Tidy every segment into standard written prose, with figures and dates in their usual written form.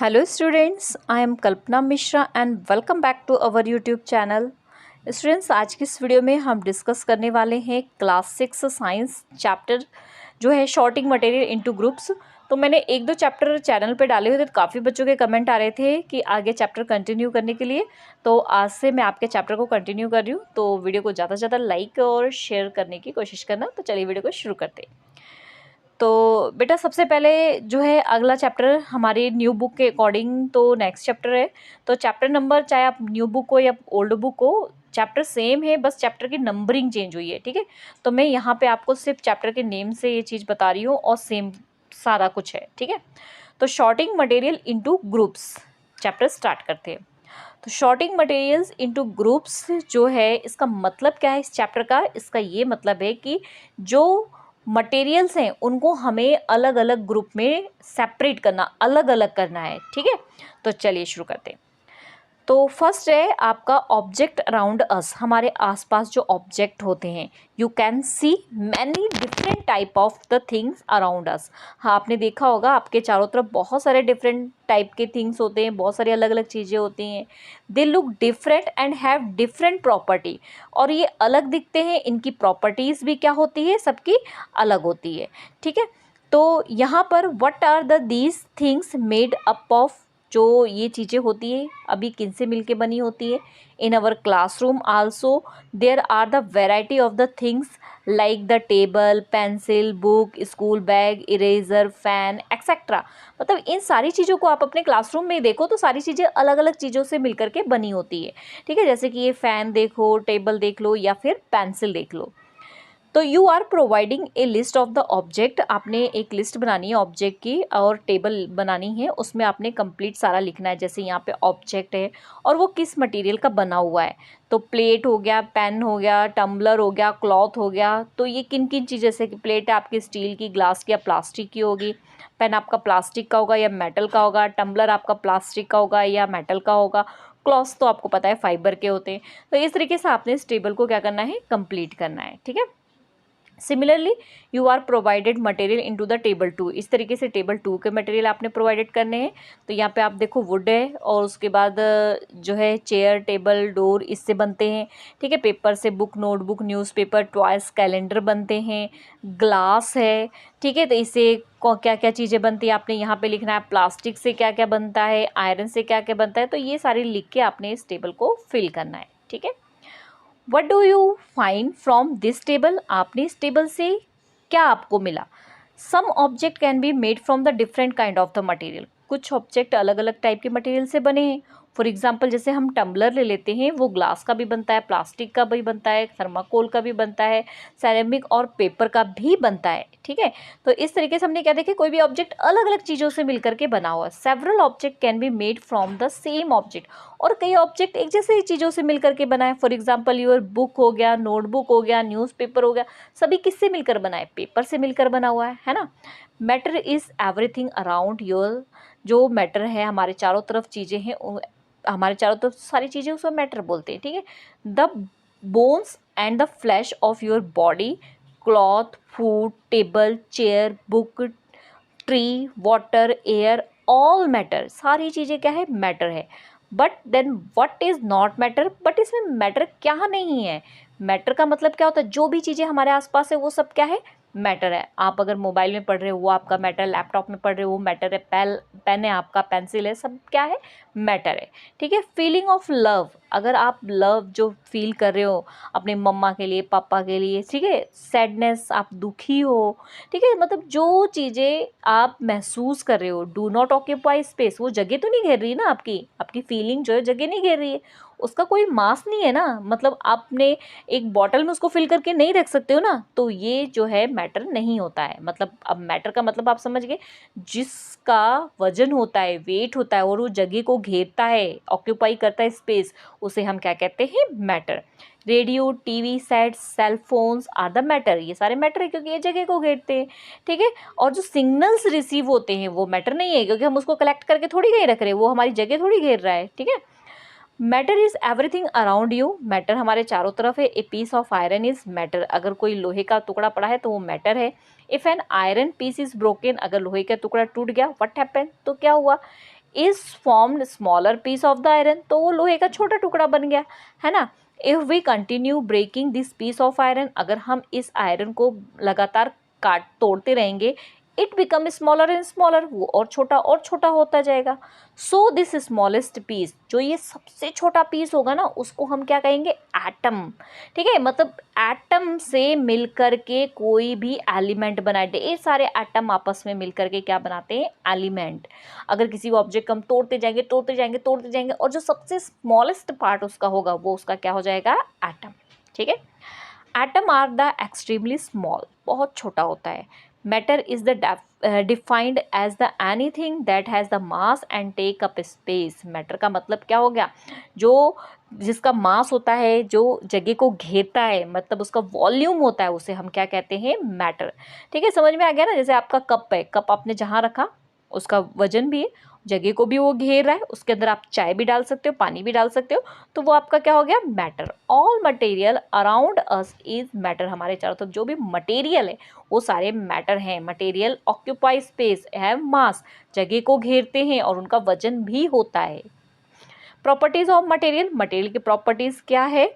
Hello students, I am Kalpana Mishra and welcome back to our YouTube channel. Students आज की इस video में हम डिस्कस करने वाले हैं क्लास 6 साइंस चैप्टर जो है शॉर्टिंग मटेरियल इनटू ग्रुप्स। तो मैंने एक दो चैप्टर चैनल पे डाले हुए थे, तो काफ़ी बच्चों के कमेंट आ रहे थे कि आगे चैप्टर कंटिन्यू करने के लिए। तो आज से मैं आपके चैप्टर को कंटिन्यू कर रही हूँ, तो वीडियो को ज़्यादा से ज़्यादा लाइक और शेयर करने की कोशिश करना। तो चलिए वीडियो को शुरू करते हैं। तो बेटा सबसे पहले जो है अगला चैप्टर हमारी न्यू बुक के अकॉर्डिंग तो नेक्स्ट चैप्टर है। तो चैप्टर नंबर चाहे आप न्यू बुक हो या ओल्ड बुक हो, चैप्टर सेम है, बस चैप्टर की नंबरिंग चेंज हुई है। ठीक है, तो मैं यहाँ पे आपको सिर्फ चैप्टर के नेम से ये चीज़ बता रही हूँ और सेम सारा कुछ है। ठीक है, तो sorting material into groups chapter start करते हैं। तो शॉर्टिंग मटेरियल्स इनटू ग्रुप्स जो है इसका मतलब क्या है इस चैप्टर का? इसका ये मतलब है कि जो मटेरियल्स हैं उनको हमें अलग अलग ग्रुप में सेपरेट करना, अलग अलग करना है। ठीक है, तो चलिए शुरू करते हैं। तो फर्स्ट है आपका ऑब्जेक्ट अराउंड अस, हमारे आसपास जो ऑब्जेक्ट होते हैं। You can see many different type of the things around us. हाँ, आपने देखा होगा आपके चारों तरफ बहुत सारे डिफरेंट टाइप के थिंग्स होते हैं, बहुत सारी अलग अलग चीज़ें होती हैं। They look different and have different property, और ये अलग दिखते हैं, इनकी प्रॉपर्टीज़ भी क्या होती है, सबकी अलग होती है। ठीक है, तो यहाँ पर what are the these things made up of, जो ये चीज़ें होती है अभी किन से मिलके बनी होती है। In our classroom also there are the variety of the things like the table, pencil, book, school bag, eraser, fan etcetera. मतलब इन सारी चीज़ों को आप अपने क्लासरूम में देखो तो सारी चीज़ें अलग अलग चीज़ों से मिलकर के बनी होती है। ठीक है, जैसे कि ये फ़ैन देखो, टेबल देख लो या फिर पेंसिल देख लो। तो you are providing a list of the object, आपने एक लिस्ट बनानी है ऑब्जेक्ट की और टेबल बनानी है, उसमें आपने कंप्लीट सारा लिखना है। जैसे यहाँ पे ऑब्जेक्ट है और वो किस मटेरियल का बना हुआ है। तो प्लेट हो गया, पेन हो गया, टम्बलर हो गया, क्लॉथ हो गया। तो ये किन किन चीज़, जैसे कि प्लेट आपकी स्टील की, ग्लास की या प्लास्टिक की होगी, पेन आपका प्लास्टिक का होगा या मेटल का होगा, टम्बलर आपका प्लास्टिक का होगा या मेटल का होगा, क्लॉथ तो आपको पता है फाइबर के होते हैं। तो इस तरीके से आपने इस टेबल को क्या करना है, कंप्लीट करना है। ठीक है, similarly you are provided material into the table 2, इस तरीके से टेबल 2 के मटेरियल आपने प्रोवाइडेड करने हैं। तो यहाँ पे आप देखो वुड है और उसके बाद जो है चेयर, टेबल, डोर इससे बनते हैं। ठीक है, पेपर से book, notebook, newspaper, toys, calendar बनते हैं। ग्लास है, ठीक है, तो इससे क्या क्या चीज़ें बनती है आपने यहाँ पे लिखना है। प्लास्टिक से क्या क्या बनता है, आयरन से क्या क्या बनता है, तो ये सारी लिख के आपने इस टेबल को फिल करना है। ठीक है, what do you find from this table, आपने इस टेबल से क्या आपको मिला। Some object can be made from the different kind of the material, कुछ ऑब्जेक्ट अलग अलग टाइप के मटेरियल से बने हैं। फॉर एग्जाम्पल जैसे हम टम्बलर ले लेते हैं, वो ग्लास का भी बनता है, प्लास्टिक का भी बनता है, थर्माकोल का भी बनता है, सेरेमिक और पेपर का भी बनता है। ठीक है, तो इस तरीके से हमने क्या देखे, कोई भी ऑब्जेक्ट अलग अलग चीज़ों से मिलकर के बना हुआ है। Several object can be made from the same object, और कई ऑब्जेक्ट एक जैसे ही चीज़ों से मिलकर के बनाए। फॉर एग्जाम्पल योर बुक हो गया, नोटबुक हो गया, न्यूज़पेपर हो गया, सभी किससे मिलकर बनाए, पेपर से मिलकर बना हुआ है ना। Matter is everything around your, जो मैटर है हमारे चारों तरफ चीज़ें हैं, हमारे चारों तरफ सारी चीज़ें उसको मैटर बोलते हैं। ठीक है, the bones and the flesh of your body, cloth, food, table, chair, book, tree, water, air, all matter, सारी चीज़ें क्या है, मैटर है। But then what is not matter, but इसमें मैटर क्या नहीं है। मैटर का मतलब क्या होता है, जो भी चीज़ें हमारे आसपास है वो सब क्या है, मैटर है। आप अगर मोबाइल में पढ़ रहे हो वो आपका मैटर, लैपटॉप में पढ़ रहे हो वो मैटर है, पेन है आपका, पेंसिल है, सब क्या है, मैटर है। ठीक है, फीलिंग ऑफ लव, अगर आप लव जो फील कर रहे हो अपने मम्मा के लिए, पापा के लिए, ठीक है, सैडनेस, आप दुखी हो, ठीक है, मतलब जो चीज़ें आप महसूस कर रहे हो, डू नॉट ऑक्यूपाई स्पेस, वो जगह तो नहीं घेर रही ना, आपकी आपकी फीलिंग जो है जगह नहीं घेर रही है, उसका कोई मास नहीं है ना। मतलब आपने एक बॉटल में उसको फिल करके नहीं रख सकते हो ना, तो ये जो है मैटर नहीं होता है। मतलब अब मैटर का मतलब आप समझ गए, जिसका वजन होता है, वेट होता है और वो जगह को घेरता है, ऑक्यूपाई करता है स्पेस, उसे हम क्या कहते हैं, matter. Radio, TV set, cell phones are the matter, ये सारे मैटर है क्योंकि ये जगह को घेरते हैं। ठीक है, और जो सिग्नल्स रिसीव होते हैं वो मैटर नहीं है, क्योंकि हम उसको कलेक्ट करके थोड़ी कहीं रख रहे हैं, वो हमारी जगह थोड़ी घेर रहा है। ठीक है, matter is everything around you, matter हमारे चारों तरफ है। A piece of iron is matter, अगर कोई लोहे का टुकड़ा पड़ा है तो वो मैटर है। If an iron piece is broken, अगर लोहे का टुकड़ा टूट गया, व्हाट हैपन, तो क्या हुआ, is formed smaller piece of the iron, तो वो लोहे का छोटा टुकड़ा बन गया, है ना। If we continue breaking this piece of iron, अगर हम इस आयरन को लगातार काट तोड़ते रहेंगे, it become smaller and smaller, वो और छोटा होता जाएगा। सो दिस स्मॉलेस्ट पीस, जो ये सबसे छोटा पीस होगा ना, उसको हम क्या कहेंगे, एटम। ठीक है, मतलब एटम से मिलकर के कोई भी एलिमेंट बनाए, ये सारे एटम आपस में मिलकर के क्या बनाते हैं, एलिमेंट। अगर किसी ऑब्जेक्ट को हम तोड़ते जाएंगे और जो सबसे स्मॉलेस्ट पार्ट उसका होगा वो उसका क्या हो जाएगा, एटम। ठीक है, atom are the extremely small, बहुत छोटा होता है। Matter is the defined as the anything that has the mass and take up space. Matter का मतलब क्या हो गया, जो जिसका मास होता है, जो जगह को घेरता है, मतलब उसका वॉल्यूम होता है, उसे हम क्या कहते हैं, मैटर। ठीक है, समझ में आ गया ना। जैसे आपका कप है, कप आपने जहाँ रखा उसका वजन भी है, जगह को भी वो घेर रहा है, उसके अंदर आप चाय भी डाल सकते हो, पानी भी डाल सकते हो, तो वो आपका क्या हो गया, matter. All material around us is matter, हमारे चारों तरफ जो भी मटेरियल है वो सारे मैटर हैं। मटेरियल ऑक्यूपाई स्पेस, हैव मास, जगह को घेरते हैं और उनका वजन भी होता है। प्रॉपर्टीज ऑफ मटेरियल, मटेरियल की प्रॉपर्टीज क्या है।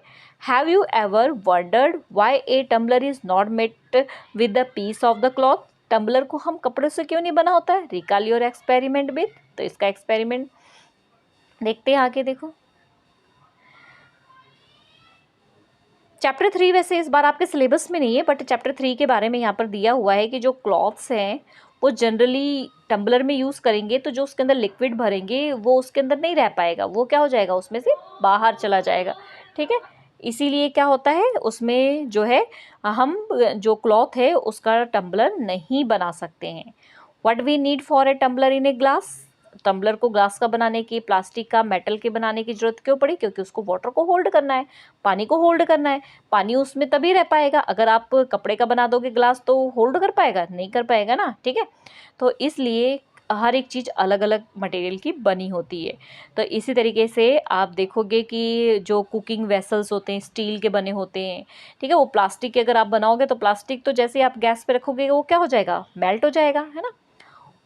Have you ever wondered why a tumbler is not made with the piece of the cloth, tumbler को हम कपड़े से क्यों नहीं बना होता है। रिकॉल योर एक्सपेरिमेंट विद, तो इसका एक्सपेरिमेंट देखते हैं आगे। देखो चैप्टर 3 वैसे इस बार आपके सिलेबस में नहीं है, बट चैप्टर 3 के बारे में यहाँ पर दिया हुआ है कि जो क्लॉथ्स हैं वो जनरली टम्बलर में यूज़ करेंगे तो जो उसके अंदर लिक्विड भरेंगे वो उसके अंदर नहीं रह पाएगा, वो क्या हो जाएगा, उसमें से बाहर चला जाएगा। ठीक है, इसीलिए क्या होता है, उसमें जो है हम जो क्लॉथ है उसका टम्बलर नहीं बना सकते हैं। What we need for a tumbler in a glass, tumbler को ग्लास का बनाने की, प्लास्टिक का, मेटल के बनाने की जरूरत क्यों पड़ी, क्योंकि उसको वाटर को होल्ड करना है, पानी को होल्ड करना है। पानी उसमें तभी रह पाएगा, अगर आप कपड़े का बना दोगे ग्लास तो होल्ड कर पाएगा, नहीं कर पाएगा ना। ठीक है, तो इसलिए हर एक चीज़ अलग अलग मटेरियल की बनी होती है। तो इसी तरीके से आप देखोगे कि जो कुकिंग वेसल्स होते हैं स्टील के बने होते हैं, ठीक है, वो प्लास्टिक के अगर आप बनाओगे तो प्लास्टिक तो जैसे आप गैस पे रखोगे वो क्या हो जाएगा, मेल्ट हो जाएगा, है ना।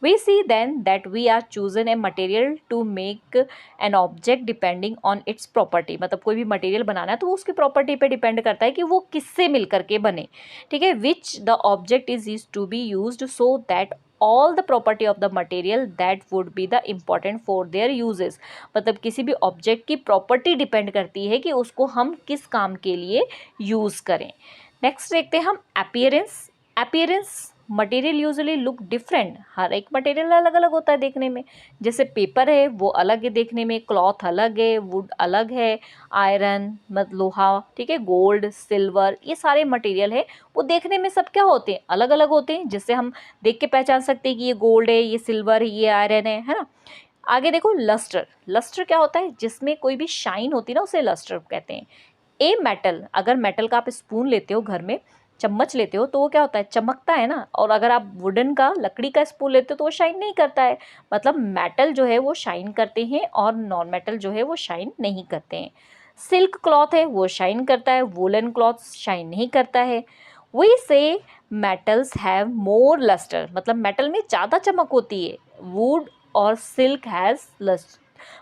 We see then that we are chosen a material to make an object depending on its property, मतलब कोई भी मटेरियल बनाना है तो वो उसकी प्रॉपर्टी पे डिपेंड करता है कि वो किससे मिल करके बने। ठीक है, which the object is to be used so that all the property of the material that would be the important for their uses, मतलब किसी भी ऑब्जेक्ट की प्रॉपर्टी डिपेंड करती है कि उसको हम किस काम के लिए यूज़ करें। नेक्स्ट देखते हैं हम appearance. Appearance, material usually look different, हर एक मटेरियल अलग अलग होता है देखने में। जैसे पेपर है वो अलग है देखने में, क्लॉथ अलग है, वुड अलग है, आयरन मतलब लोहा, ठीक है, गोल्ड, सिल्वर, ये सारे मटेरियल है वो देखने में सब क्या होते हैं, अलग अलग होते हैं, जिससे हम देख के पहचान सकते हैं कि ये गोल्ड है, ये सिल्वर है, ये आयरन है ना। आगे देखो लस्टर। लस्टर क्या होता है, जिसमें कोई भी शाइन होती है ना उसे लस्टर कहते हैं। ए मेटल, अगर मेटल का आप स्पून लेते हो घर में, चम्मच लेते हो तो वो क्या होता है, चमकता है ना। और अगर आप वुडन का, लकड़ी का स्पून लेते हो तो वो शाइन नहीं करता है। मतलब मेटल जो है वो शाइन करते हैं और नॉन मेटल जो है वो शाइन नहीं करते हैं। सिल्क क्लॉथ है वो शाइन करता है, वूलन क्लॉथ शाइन नहीं करता है। वी से मेटल्स हैव मोर लस्टर, मतलब मेटल में ज़्यादा चमक होती है। वुड और सिल्क हैज़ लस्ट,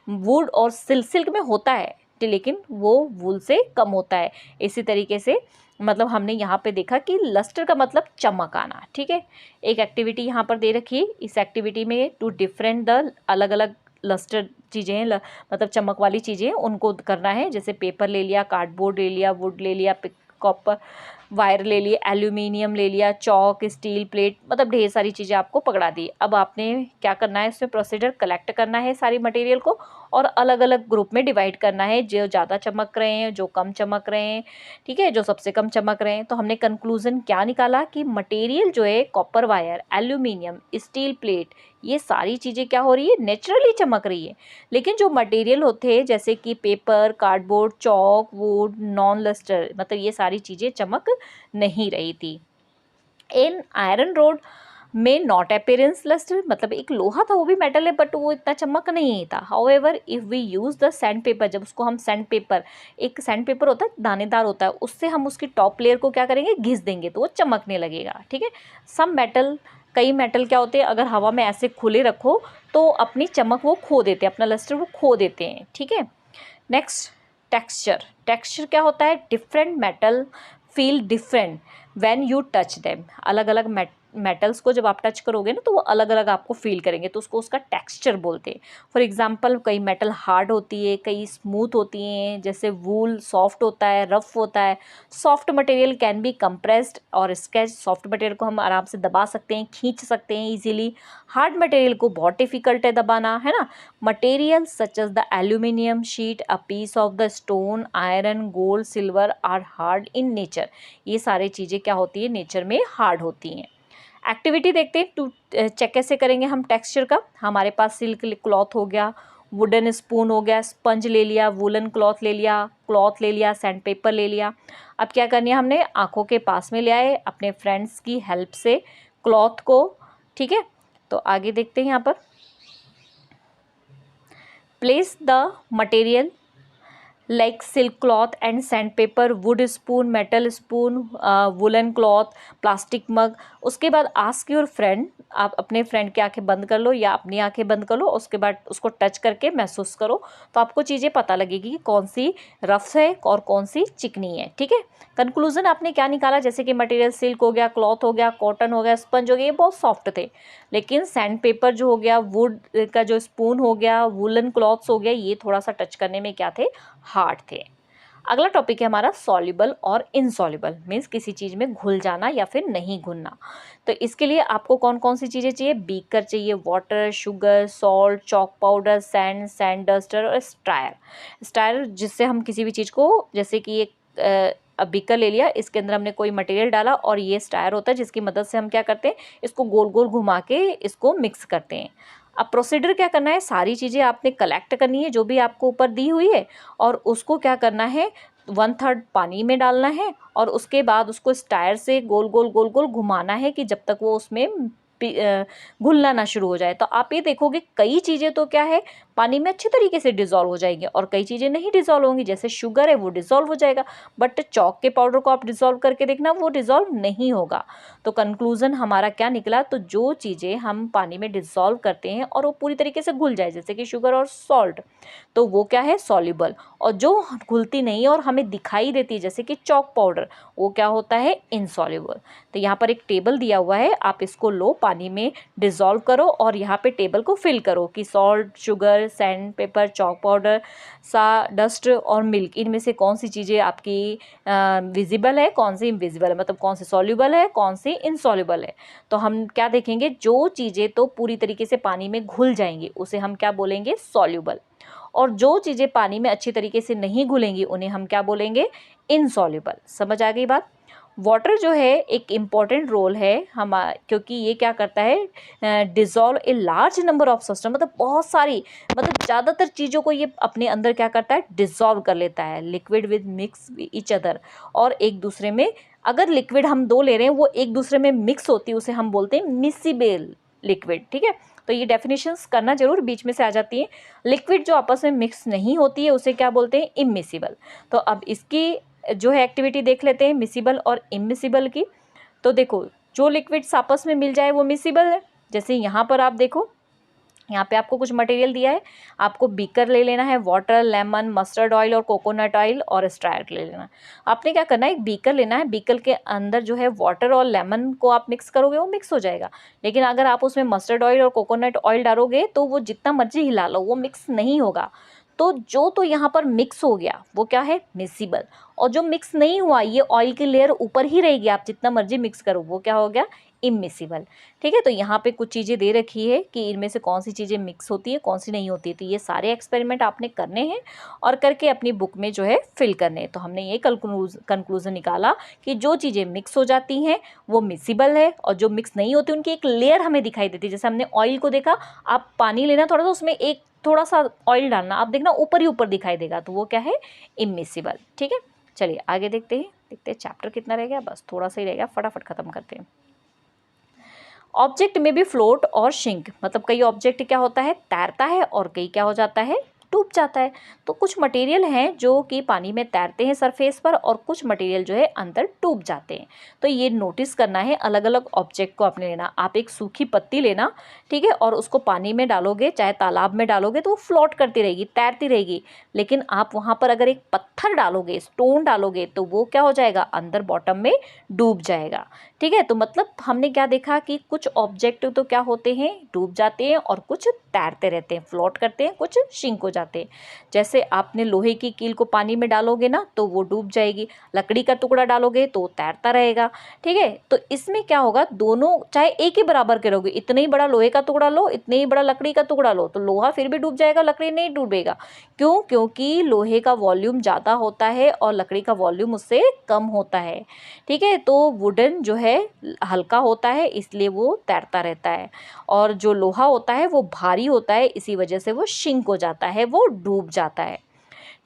वुड और सिल्क में होता है लेकिन वो वूल से कम होता है। इसी तरीके से मतलब हमने यहाँ पे देखा कि लस्टर का मतलब चमक आना। ठीक है, एक एक्टिविटी यहाँ पर दे रखी है, इस एक्टिविटी में टू डिफरेंट द अलग अलग लस्टर चीज़ें हैं, मतलब चमक वाली चीज़ें उनको करना है। जैसे पेपर ले लिया, कार्डबोर्ड ले लिया, वुड ले लिया, कॉपर वायर ले लिए, एल्यूमिनियम ले लिया, चौक, स्टील प्लेट, मतलब ढेर सारी चीज़ें आपको पकड़ा दी। अब आपने क्या करना है, इसमें प्रोसीजर कलेक्ट करना है सारी मटेरियल को और अलग अलग ग्रुप में डिवाइड करना है, जो ज़्यादा चमक रहे हैं, जो कम चमक रहे हैं, ठीक है, जो सबसे कम चमक रहे हैं। तो हमने कंक्लूजन क्या निकाला कि मटेरियल जो है copper wire, aluminium, steel plate, ये सारी चीज़ें क्या हो रही है, नेचुरली चमक रही है। लेकिन जो मटेरियल होते हैं जैसे कि paper, cardboard, chalk, wood, non lustre, मतलब ये सारी चीज़ें चमक नहीं रही थी। इन आयरन रोड में नॉट अपीयरेंस लस्टर, मतलब एक लोहा था वो भी मेटल है बट वो इतना चमक नहीं था। However if we use the sand paper, जब उसको हम सैंड पेपर, एक सैंड पेपर होता है दानेदार होता है, उससे हम उसकी टॉप लेयर को क्या करेंगे, घिस देंगे तो वो चमकने लगेगा। ठीक है, सम मेटल कई मेटल क्या होते हैं, अगर हवा में ऐसे खुले रखो तो अपनी चमक वो खो देते हैं, अपना लस्टर वो खो देते हैं, ठीक है। Next, texture. टेक्सचर क्या होता है, different metal feel different when you touch them. अलग अलग मेटल्स को जब आप टच करोगे ना तो वो अलग अलग आपको फील करेंगे, तो उसको उसका टेक्सचर बोलते हैं। फॉर एग्जांपल कई मेटल हार्ड होती है, कई स्मूथ होती हैं, जैसे वूल सॉफ्ट होता है, रफ होता है। Soft material can be compressed और स्केच। सॉफ्ट मटेरियल को हम आराम से दबा सकते हैं, खींच सकते हैं इजीली। हार्ड मटेरियल को बहुत डिफिकल्ट है दबाना, है ना। Material such as the aluminium sheet, a piece of the stone, iron, gold, silver are hard in nature. ये सारी चीज़ें क्या होती है, नेचर में हार्ड होती हैं। एक्टिविटी देखते हैं, टू चेक कैसे करेंगे हम टेक्सचर का। हमारे पास सिल्क क्लॉथ हो गया, वुडन स्पून हो गया, स्पंज ले लिया, वुलन क्लॉथ ले लिया, सैंड पेपर ले लिया। अब क्या करनी है, हमने आंखों के पास में ले आए अपने फ्रेंड्स की हेल्प से क्लॉथ को, ठीक है। तो आगे देखते हैं यहाँ पर, place the material like silk cloth and sandpaper, wood spoon, metal spoon, woollen cloth, plastic mug. उसके बाद आस्क योर फ्रेंड, आप अपने फ्रेंड की आंखें बंद कर लो या अपनी आंखें बंद कर लो, उसके बाद उसको टच करके महसूस करो, तो आपको चीज़ें पता लगेगी कि कौन सी रफ है और कौन सी चिकनी है, ठीक है। कंक्लूजन आपने क्या निकाला, जैसे कि मटेरियल सिल्क हो गया, क्लॉथ हो गया, कॉटन हो गया, स्पंज हो गया, ये बहुत सॉफ्ट थे। लेकिन सैंड पेपर जो हो गया, वुड का जो स्पून हो गया, वुलन क्लॉथ्स हो गया, ये थोड़ा सा टच करने में क्या थे, हार्ड थे। अगला टॉपिक है हमारा सॉल्युबल और इनसॉल्युबल, मीन्स किसी चीज़ में घुल जाना या फिर नहीं घुलना। तो इसके लिए आपको कौन कौन सी चीज़ें चाहिए, बीकर चाहिए, water, sugar, salt, chalk powder, sand, sand duster और स्टायर जिससे हम किसी भी चीज़ को, जैसे कि एक बीकर ले लिया, इसके अंदर हमने कोई मटेरियल डाला और ये स्टायर होता है जिसकी मदद से हम क्या करते हैं, इसको गोल गोल घुमा के इसको मिक्स करते हैं। अब प्रोसीडर क्या करना है, सारी चीज़ें आपने कलेक्ट करनी है जो भी आपको ऊपर दी हुई है, और उसको क्या करना है, 1/3 पानी में डालना है और उसके बाद उसको स्टायर से गोल गोल गोल गोल घुमाना है कि जब तक वो उसमें घुलना ना शुरू हो जाए। तो आप ये देखोगे कई चीज़ें तो क्या है, पानी में अच्छी तरीके से डिज़ोल्व हो जाएंगी और कई चीज़ें नहीं डिज़ोल्व होंगी, जैसे शुगर है वो डिज़ोल्व हो जाएगा, बट चॉक के पाउडर को आप डिज़ोल्व करके देखना, वो डिज़ोल्व नहीं होगा। तो कंक्लूजन हमारा क्या निकला, तो जो चीज़ें हम पानी में डिज़ोल्व करते हैं और वो पूरी तरीके से घुल जाए, जैसे कि शुगर और सॉल्ट, तो वो क्या है, सॉल्युबल। और जो घुलती नहीं है और हमें दिखाई देती है, जैसे कि चॉक पाउडर, वो क्या होता है, इनसॉल्युबल। तो यहाँ पर एक टेबल दिया हुआ है, आप इसको लो, पानी में डिज़ोल्व करो और यहाँ पे टेबल को फिल करो कि salt, sugar, sand paper, chalk powder, dust और मिल्क, इनमें से कौन सी चीज़ें आपकी विजिबल है, कौन सी इनविजिबल है, मतलब कौन सी सॉल्युबल है, कौन सी इनसॉल्युबल है। तो हम क्या देखेंगे, जो चीज़ें तो पूरी तरीके से पानी में घुल जाएंगी उसे हम क्या बोलेंगे, सॉल्युबल, और जो चीज़ें पानी में अच्छी तरीके से नहीं घुलेंगी उन्हें हम क्या बोलेंगे, इनसॉल्युबल। समझ आ गई बात। वाटर जो है एक इम्पॉर्टेंट रोल है क्योंकि ये क्या करता है, dissolve a large number of substance, मतलब बहुत सारी, मतलब ज़्यादातर चीज़ों को ये अपने अंदर क्या करता है, डिज़ोल्व कर लेता है, liquid with mix each other, और एक दूसरे में, अगर लिक्विड हम दो ले रहे हैं वो एक दूसरे में मिक्स होती है, उसे हम बोलते हैं मिसिबल लिक्विड, ठीक है। तो ये डेफिनेशंस करना जरूर, बीच में से आ जाती है। लिक्विड जो आपस में मिक्स नहीं होती है उसे क्या बोलते हैं, इमिसिबल। तो अब इसकी जो है एक्टिविटी देख लेते हैं, मिसिबल और इमिसिबल की। तो देखो, जो लिक्विड्स आपस में मिल जाए वो मिसिबल है, जैसे यहाँ पर आप देखो, यहाँ पे आपको कुछ मटेरियल दिया है, आपको बीकर ले लेना है, वाटर, लेमन, मस्टर्ड ऑयल और कोकोनट ऑयल और स्टायर ले लेना है। आपने क्या करना है, एक बीकर लेना है, बीकर के अंदर जो है वाटर और लेमन को आप मिक्स करोगे वो मिक्स हो जाएगा, लेकिन अगर आप उसमें मस्टर्ड ऑयल और कोकोनट ऑयल डालोगे तो वो जितना मर्जी हिला लो वो मिक्स नहीं होगा। तो जो तो यहाँ पर मिक्स हो गया वो क्या है, मिसिबल, और जो मिक्स नहीं हुआ ये ऑयल की लेयर ऊपर ही रहेगी, आप जितना मर्जी मिक्स करो वो क्या हो गया, इमिसिबल। ठीक है, तो यहाँ पे कुछ चीज़ें दे रखी है कि इनमें से कौन सी चीज़ें मिक्स होती है, कौन सी नहीं होती है। तो ये सारे एक्सपेरिमेंट आपने करने हैं और करके अपनी बुक में जो है फिल करने हैं। तो हमने ये कंक्लूजन निकाला कि जो चीज़ें मिक्स हो जाती हैं वो मिसिबल है, और जो मिक्स नहीं होती उनकी एक लेयर हमें दिखाई देती है। जैसे हमने ऑयल को देखा, आप पानी लेना थोड़ा सा, उसमें एक थोड़ा सा ऑयल डालना, आप देखना ऊपर ही ऊपर दिखाई देगा, तो वो क्या है, इमिसिबल। ठीक है, चलिए आगे देखते हैं चैप्टर कितना रह गया, बस थोड़ा सा ही रह गया, फटाफट खत्म करते हैं। ऑब्जेक्ट में भी फ्लोट और शिंक, मतलब कई ऑब्जेक्ट क्या होता है, तैरता है और कई क्या हो जाता है, डूब जाता है। तो कुछ मटेरियल हैं जो कि पानी में तैरते हैं सरफेस पर और कुछ मटेरियल जो है अंदर डूब जाते हैं। तो ये नोटिस करना है, अलग अलग ऑब्जेक्ट को आपने लेना। आप एक सूखी पत्ती लेना, ठीक है, और उसको पानी में डालोगे, चाहे तालाब में डालोगे तो वो फ्लोट करती रहेगी, तैरती रहेगी। लेकिन आप वहाँ पर अगर एक पत्थर डालोगे, स्टोन डालोगे, तो वो क्या हो जाएगा, अंदर बॉटम में डूब जाएगा। ठीक है, तो मतलब हमने क्या देखा कि कुछ ऑब्जेक्ट तो क्या होते हैं, डूब जाते हैं, और कुछ तैरते रहते हैं, फ्लोट करते हैं, कुछ सिंक हो जाते हैं। जैसे आपने लोहे की कील को पानी में डालोगे ना तो वो डूब जाएगी, लकड़ी का टुकड़ा डालोगे तो तैरता रहेगा। ठीक है, तो इसमें क्या होगा, दोनों चाहे एक ही बराबर के रहोगे, इतना ही बड़ा लोहे का टुकड़ा लो, इतने ही बड़ा लकड़ी का टुकड़ा लो, तो लोहा फिर भी डूब जाएगा, लकड़ी नहीं डूबेगा। क्यों? क्योंकि लोहे का वॉल्यूम ज़्यादा होता है और लकड़ी का वॉल्यूम उससे कम होता है। ठीक है, तो वुडन जो है हल्का होता है, इसलिए वो तैरता रहता है, और जो लोहा होता है वो भारी होता है, इसी वजह से वो सिंक हो जाता है, वो डूब जाता है।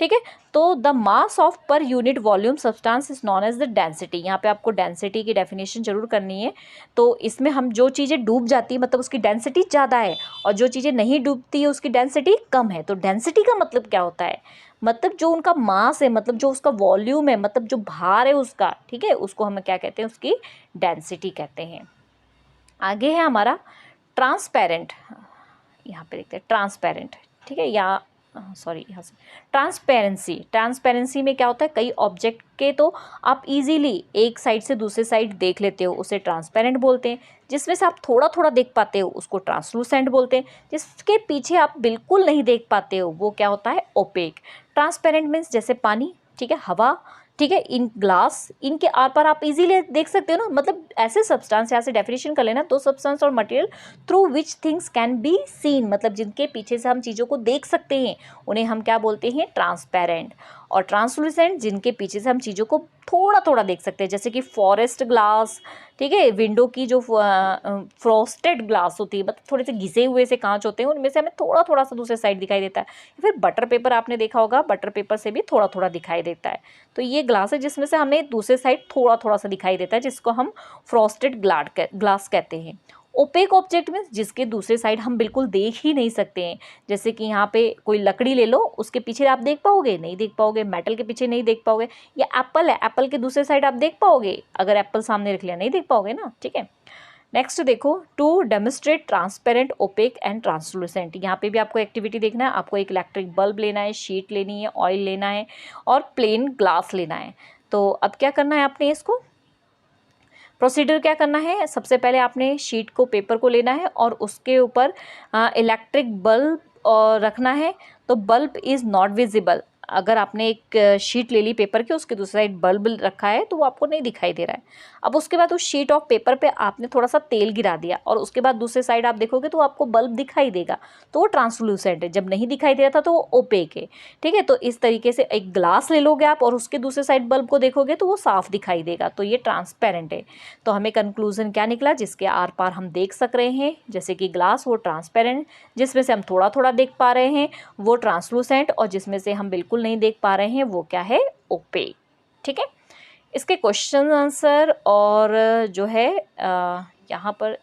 ठीक है, तो the mass of per unit volume substance is known as the density. यहाँ पे आपको डेंसिटी की डेफिनेशन जरूर करनी है। तो इसमें हम जो चीज़ें डूब जाती है मतलब उसकी डेंसिटी ज़्यादा है, और जो चीज़ें नहीं डूबती है उसकी डेंसिटी कम है। तो डेंसिटी का मतलब क्या होता है, मतलब जो उनका मास है, मतलब जो उसका वॉल्यूम है, मतलब जो भार है उसका, ठीक है, उसको हम क्या कहते हैं, उसकी डेंसिटी कहते हैं। आगे है हमारा ट्रांसपेरेंट। यहाँ पे देखते हैं ट्रांसपेरेंट, ठीक है, या सॉरी यहाँ से ट्रांसपेरेंसी। ट्रांसपेरेंसी में क्या होता है, कई ऑब्जेक्ट के तो आप इजीली एक साइड से दूसरे साइड देख लेते हो, उसे ट्रांसपेरेंट बोलते हैं। जिसमें से आप थोड़ा थोड़ा देख पाते हो उसको ट्रांसलूसेंट बोलते हैं। जिसके पीछे आप बिल्कुल नहीं देख पाते हो वो क्या होता है, ओपेक। ट्रांसपेरेंट मीन्स जैसे पानी, ठीक है, हवा, ठीक है, इन ग्लास, इनके आर पार आप इजीली देख सकते हो ना। मतलब ऐसे सब्सटेंस, यहाँ से डेफिनेशन कर लेना, दो सब्सटेंस और material through which things can be seen, मतलब जिनके पीछे से हम चीज़ों को देख सकते हैं उन्हें हम क्या बोलते हैं, ट्रांसपेरेंट। और ट्रांसलूसेंट जिनके पीछे से हम चीज़ों को थोड़ा थोड़ा देख सकते हैं, जैसे कि फॉरेस्ट ग्लास, ठीक है, विंडो की जो फ्रॉस्टेड ग्लास होती है, मतलब थोड़े से घिसे हुए से कांच होते हैं, उनमें से हमें थोड़ा थोड़ा सा दूसरे साइड दिखाई देता है। फिर बटर पेपर आपने देखा होगा, बटर पेपर से भी थोड़ा थोड़ा दिखाई देता है। तो ये ग्लास है जिसमें से हमें दूसरे साइड थोड़ा थोड़ा सा दिखाई देता है, जिसको हम फ्रॉस्टेड ग्लास कहते हैं। ओपेक ऑब्जेक्ट मीन्स जिसके दूसरे साइड हम बिल्कुल देख ही नहीं सकते हैं। जैसे कि यहाँ पे कोई लकड़ी ले लो, उसके पीछे आप देख पाओगे, नहीं देख पाओगे। मेटल के पीछे नहीं देख पाओगे। या एप्पल है, एप्पल के दूसरे साइड आप देख पाओगे, अगर एप्पल सामने रख लिया नहीं देख पाओगे ना। ठीक है, नेक्स्ट देखो, to demonstrate transparent, opaque and translucent. यहाँ पे भी आपको एक्टिविटी देखना है। आपको एक इलेक्ट्रिक बल्ब लेना है, शीट लेनी है, ऑयल लेना है और प्लेन ग्लास लेना है। तो अब क्या करना है आपने, इसको प्रोसीजर क्या करना है, सबसे पहले आपने शीट को, पेपर को लेना है और उसके ऊपर इलेक्ट्रिक बल्ब रखना है। तो बल्ब इज़ नॉट विजिबल। अगर आपने एक शीट ले ली पेपर की, उसके दूसरी साइड बल्ब रखा है तो वो आपको नहीं दिखाई दे रहा है। अब उसके बाद उस शीट ऑफ पेपर पे आपने थोड़ा सा तेल गिरा दिया और उसके बाद दूसरे साइड आप देखोगे तो आपको बल्ब दिखाई देगा, तो वो ट्रांसलूसेंट है। जब नहीं दिखाई दे रहा था तो वो ओपेक है। ठीक है, तो इस तरीके से एक ग्लास ले लोगे आप और उसके दूसरे साइड बल्ब को देखोगे तो वो साफ दिखाई देगा, तो ये ट्रांसपेरेंट है। तो हमें कंक्लूजन क्या निकला, जिसके आर पार हम देख सक रहे हैं, जैसे कि ग्लास वो ट्रांसपेरेंट, जिसमें से हम थोड़ा थोड़ा देख पा रहे हैं वो ट्रांसलूसेंट, और जिसमें से हम बिल्कुल नहीं देख पा रहे हैं वो क्या है, ओपेक। ठीक है, इसके क्वेश्चन आंसर और जो है यहाँ पर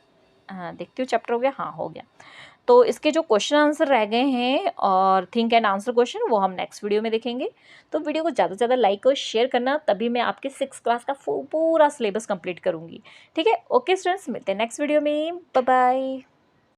देखती हूँ चैप्टर हो गया, हाँ हो गया। तो इसके जो क्वेश्चन आंसर रह गए हैं और थिंक एंड आंसर क्वेश्चन, वो हम नेक्स्ट वीडियो में देखेंगे। तो वीडियो को ज़्यादा से ज़्यादा लाइक और शेयर करना, तभी मैं आपके 6th क्लास का पूरा सिलेबस कंप्लीट करूँगी। ठीक है, ओके स्टूडेंट्स, मिलते हैं नेक्स्ट वीडियो में, बाय बाय।